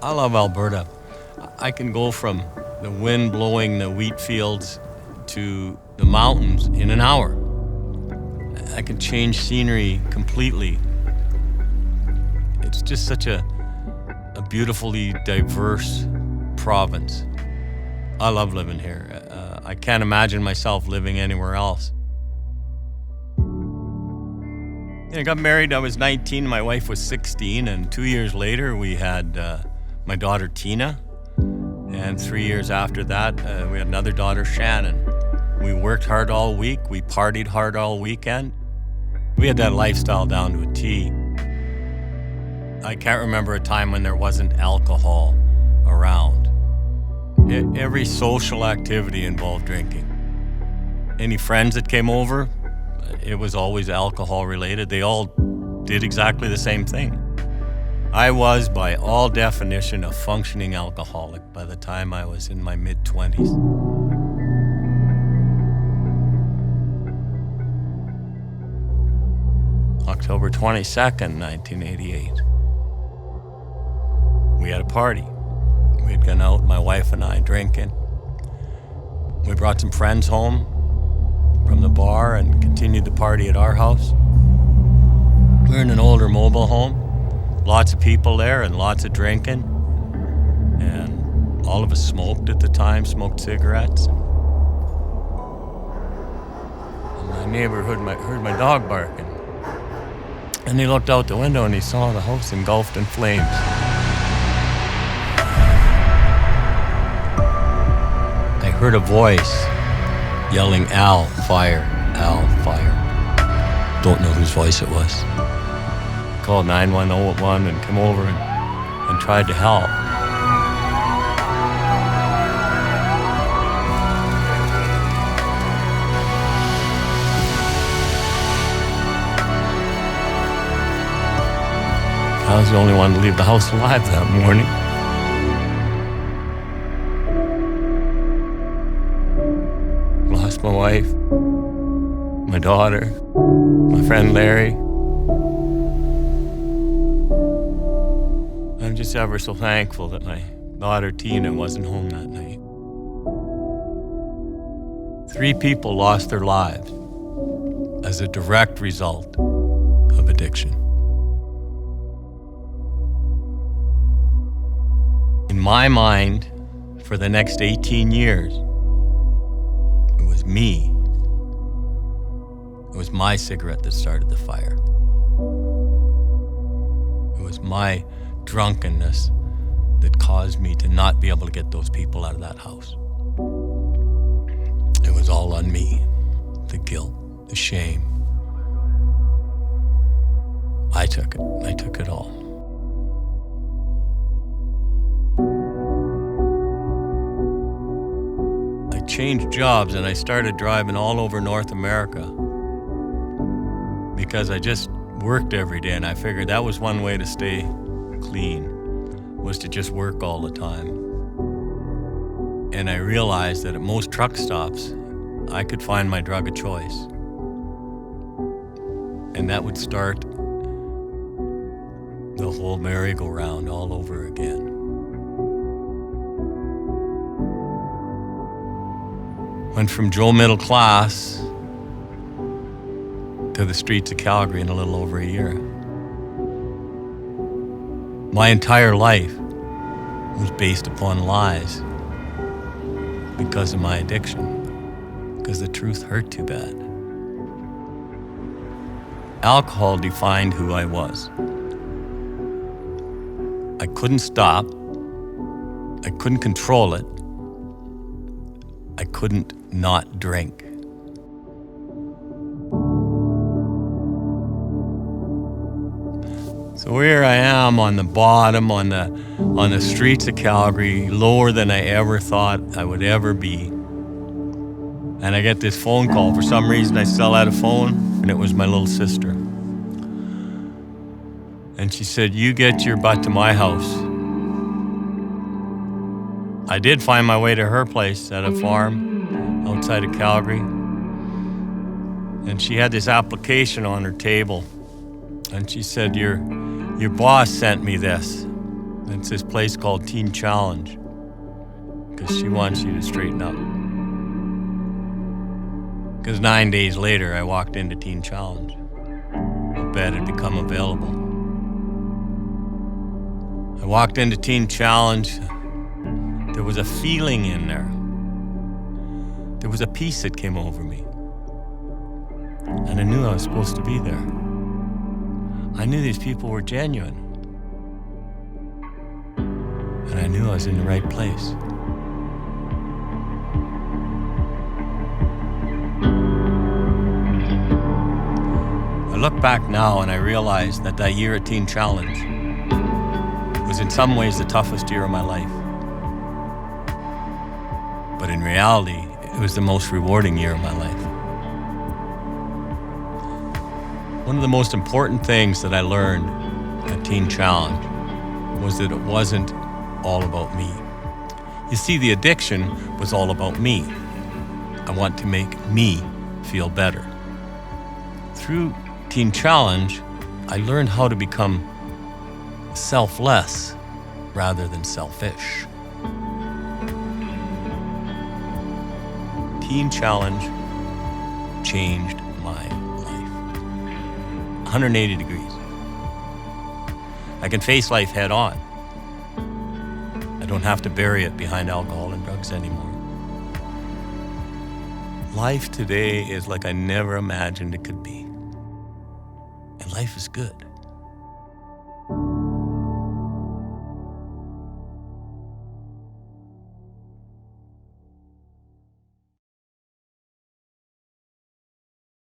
I love Alberta. I can go from the wind blowing the wheat fields to the mountains in an hour. I can change scenery completely. It's just such a beautifully diverse province. I love living here. I can't imagine myself living anywhere else. I got married, I was 19, my wife was 16, and 2 years later we had my daughter Tina, and 3 years after that we had another daughter, Shannon. We worked hard all week, we partied hard all weekend. We had that lifestyle down to a T. I can't remember a time when there wasn't alcohol around. Every social activity involved drinking. Any friends that came over, it was always alcohol related. They all did exactly the same thing. I was, by all definition, a functioning alcoholic by the time I was in my mid-20s. October 22nd, 1988. We had a party. We had gone out, my wife and I, drinking. We brought some friends home from the bar and continued the party at our house. We're in an older mobile home, lots of people there and lots of drinking. And all of us smoked at the time, smoked cigarettes. And my neighbor heard my dog barking. And he looked out the window and he saw the house engulfed in flames. I heard a voice yelling, "Al, fire, Al, fire." Don't know whose voice it was. Called 911 and came over and tried to help. I was the only one to leave the house alive that morning. Lost my wife, my daughter, my friend Larry. I'm just ever so thankful that my daughter Tina wasn't home that night. 3 people lost their lives as a direct result of addiction. In my mind, for the next 18 years, it was me. It was my cigarette that started the fire. It was my drunkenness that caused me to not be able to get those people out of that house. It was all on me. The guilt, the shame. I took it. I took it all. I changed jobs and I started driving all over North America because I just worked every day, and I figured that was one way to stay clean, was to just work all the time. And I realized that at most truck stops, I could find my drug of choice. And that would start the whole merry-go-round all over again. Went from Joe middle class to the streets of Calgary in a little over a year. My entire life was based upon lies because of my addiction, because the truth hurt too bad. Alcohol defined who I was. I couldn't stop. I couldn't control it. I couldn't not drink. So here I am on the bottom, on the streets of Calgary, lower than I ever thought I would ever be. And I get this phone call. For some reason, I still had a phone, and it was my little sister. And she said, "You get your butt to my house." I did find my way to her place at a farm outside of Calgary. And she had this application on her table. And she said, your boss sent me this. It's this place called Teen Challenge because she wants you to straighten up. Because 9 days later, I walked into Teen Challenge. A bed had become available. I walked into Teen Challenge. There was a feeling in there. There was a peace that came over me. And I knew I was supposed to be there. I knew these people were genuine. And I knew I was in the right place. I look back now and I realize that year at Teen Challenge was in some ways the toughest year of my life. But in reality, it was the most rewarding year of my life. One of the most important things that I learned at Teen Challenge was that it wasn't all about me. You see, the addiction was all about me. I want to make me feel better. Through Teen Challenge, I learned how to become selfless rather than selfish. Teen Challenge changed my life. 180 degrees. I can face life head on. I don't have to bury it behind alcohol and drugs anymore. Life today is like I never imagined it could be. And life is good.